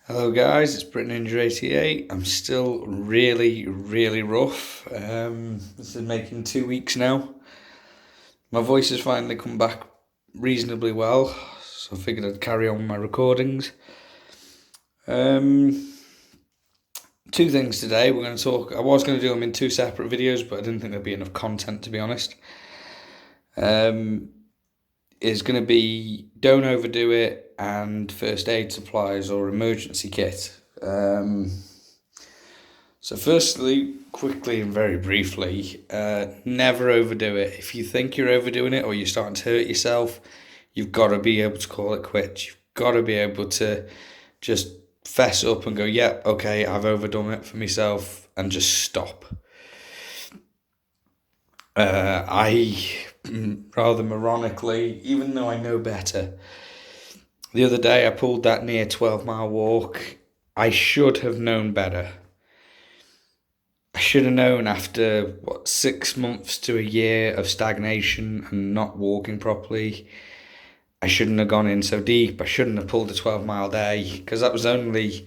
Hello guys, it's BritNinja88. I'm still really rough. This is making 2 weeks now. My voice has finally come back reasonably well, so I figured I'd carry on with my recordings. Two things today. We're going to talk. I was going to do them in two separate videos, but I didn't think there'd be enough content, to be honest. Is going to be don't overdo it and first aid supplies or emergency kit. So firstly, quickly and very briefly, never overdo it. If you think you're overdoing it or you're starting to hurt yourself, you've got to be able to call it quits. You've got to be able to just fess up and go, yeah, okay, I've overdone it for myself, and just stop. I, rather ironically, even though I know better, the other day I pulled that near 12-mile walk. I should have known better. I should have known after, 6 months to a year of stagnation and not walking properly. I shouldn't have gone in so deep. I shouldn't have pulled a 12-mile day, because that was only,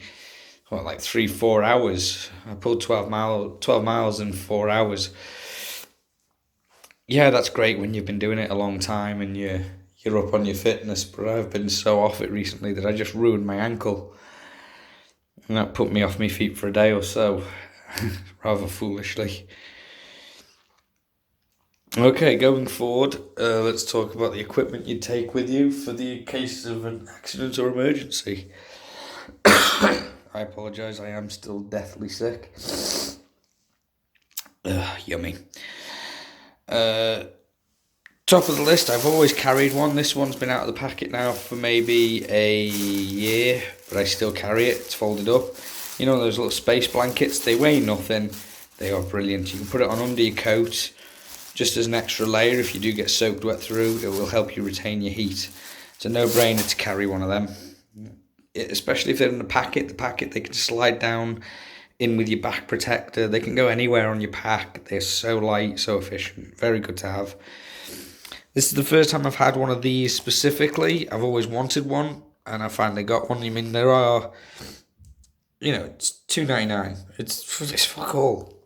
3-4 hours. I pulled 12 miles in 4 hours. Yeah, that's great when you've been doing it a long time and you're up on your fitness, but I've been so off it recently that I just ruined my ankle. And that put me off my feet for a day or so, rather foolishly. Okay, going forward, let's talk about the equipment you take with you for the case of an accident or emergency. I apologise, I am still deathly sick. Yummy. Top of the list, I've always carried one. This one's been out of the packet now for maybe a year, but I still carry it. It's folded up. You know those little space blankets? They weigh nothing. They are brilliant. You can put it on under your coat, just as an extra layer. If you do get soaked wet through, it will help you retain your heat. It's a no-brainer to carry one of them. Especially if they're in the packet, they can slide down in with your back protector. They can go anywhere on your pack. They're so light, so efficient. Very good to have. This is the first time I've had one of these specifically. I've always wanted one, and I finally got one. I mean, there are, it's $2.99. It's fuck all.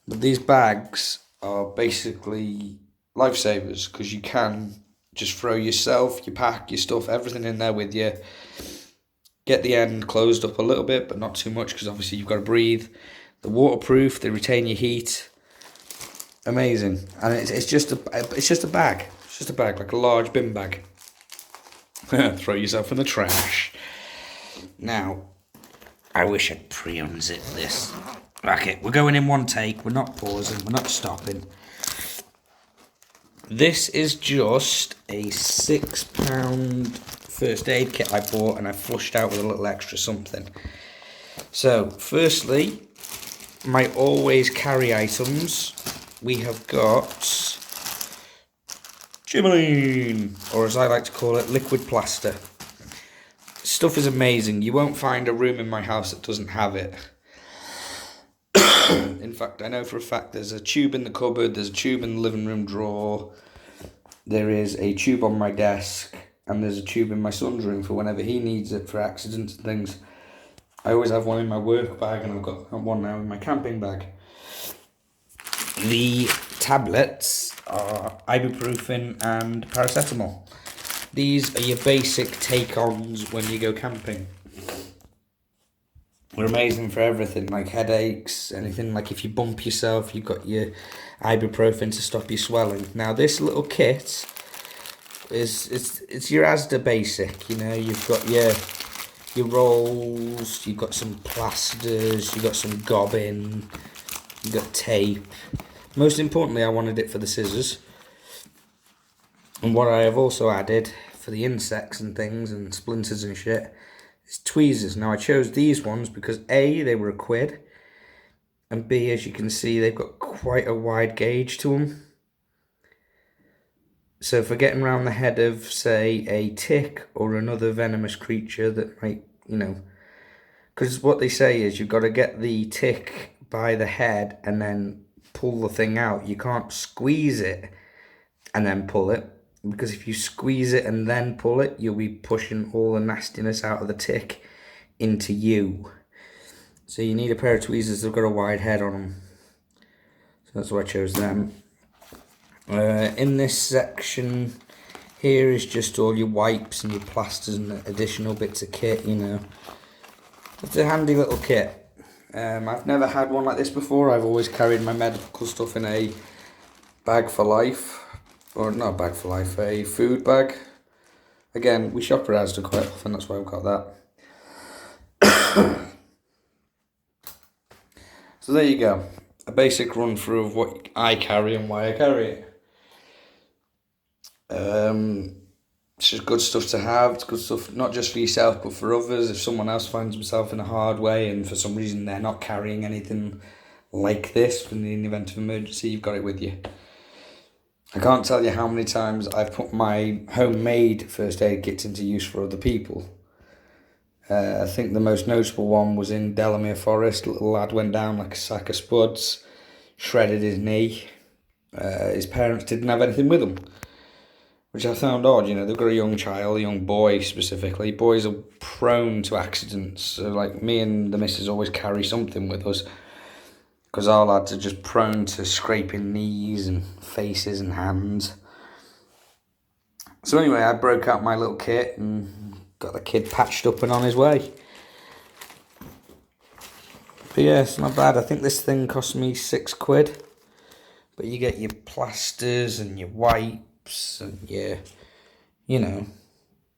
But these bags are basically lifesavers, because you can just throw yourself, your pack, your stuff, everything in there with you. Get the end closed up a little bit, but not too much, because obviously you've got to breathe. They're waterproof. They retain your heat. Amazing, and it's just a bag. It's just a bag, like a large bin bag. Throw yourself in the trash. Now, I wish I'd pre-unzip this. Okay, we're going in one take. We're not pausing. We're not stopping. This is just a £6 first aid kit I bought, and I flushed out with a little extra something. So, firstly, my always carry items. We have got Jimmeline, or as I like to call it, liquid plaster. Stuff is amazing. You won't find a room in my house that doesn't have it. In fact, I know for a fact there's a tube in the cupboard, there's a tube in the living room drawer, there is a tube on my desk, and there's a tube in my son's room for whenever he needs it for accidents and things. I always have one in my work bag, and I've got one now in my camping bag. The tablets are ibuprofen and paracetamol. These are your basic take-ons when you go camping. They're amazing for everything, like headaches, anything. Like if you bump yourself, you've got your ibuprofen to stop your swelling. Now this little kit it's your Asda basic. You've got your rolls, you've got some plasters, you've got some gobbing, you've got tape. Most importantly, I wanted it for the scissors. And what I have also added for the insects and things and splinters and shit is tweezers. Now I chose these ones because A, they were £1, and B, as you can see, they've got quite a wide gauge to them. So for getting around the head of, say, a tick or another venomous creature that might, because what they say is you've got to get the tick by the head and then pull the thing out. You can't squeeze it and then pull it, because if you squeeze it and then pull it, you'll be pushing all the nastiness out of the tick into you. So you need a pair of tweezers that have got a wide head on them. So that's why I chose them. In this section here is just all your wipes and your plasters and additional bits of kit, you know. It's a handy little kit. I've never had one like this before. I've always carried my medical stuff in a bag for life. Or not a bag for life, a food bag. Again, we shop at Asda quite often, that's why I've got that. So there you go. A basic run through of what I carry and why I carry it. It's just good stuff to have. It's good stuff not just for yourself but for others. If someone else finds himself in a hard way and for some reason they're not carrying anything like this in the event of emergency, you've got it with you. I can't tell you how many times I've put my homemade first aid kits into use for other people. I think the most notable one was in Delamere Forest. A little lad went down like a sack of spuds, shredded his knee. His parents didn't have anything with them, which I found odd. You know, they've got a young child, a young boy specifically. Boys are prone to accidents. So like me and the missus always carry something with us because our lads are just prone to scraping knees and faces and hands. So anyway, I broke out my little kit and got the kid patched up and on his way. But yeah, it's not bad. I think this thing cost me £6. But you get your plasters and your wipes and your, you know,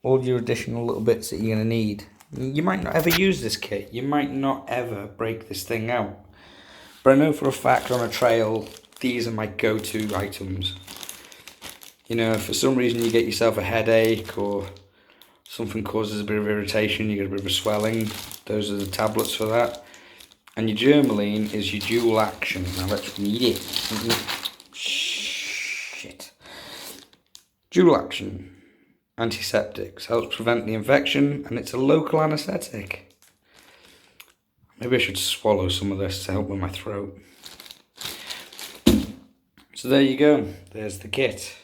all your additional little bits that you're going to need. You might not ever use this kit. You might not ever break this thing out. But I know for a fact on a trail, these are my go-to items. You know, if for some reason you get yourself a headache or something causes a bit of irritation, you get a bit of a swelling, those are the tablets for that. And your Germaline is your dual action. Now let's read it. Shit. Dual action. Antiseptics. Helps prevent the infection and it's a local anaesthetic. Maybe I should swallow some of this to help with my throat. So there you go. There's the kit.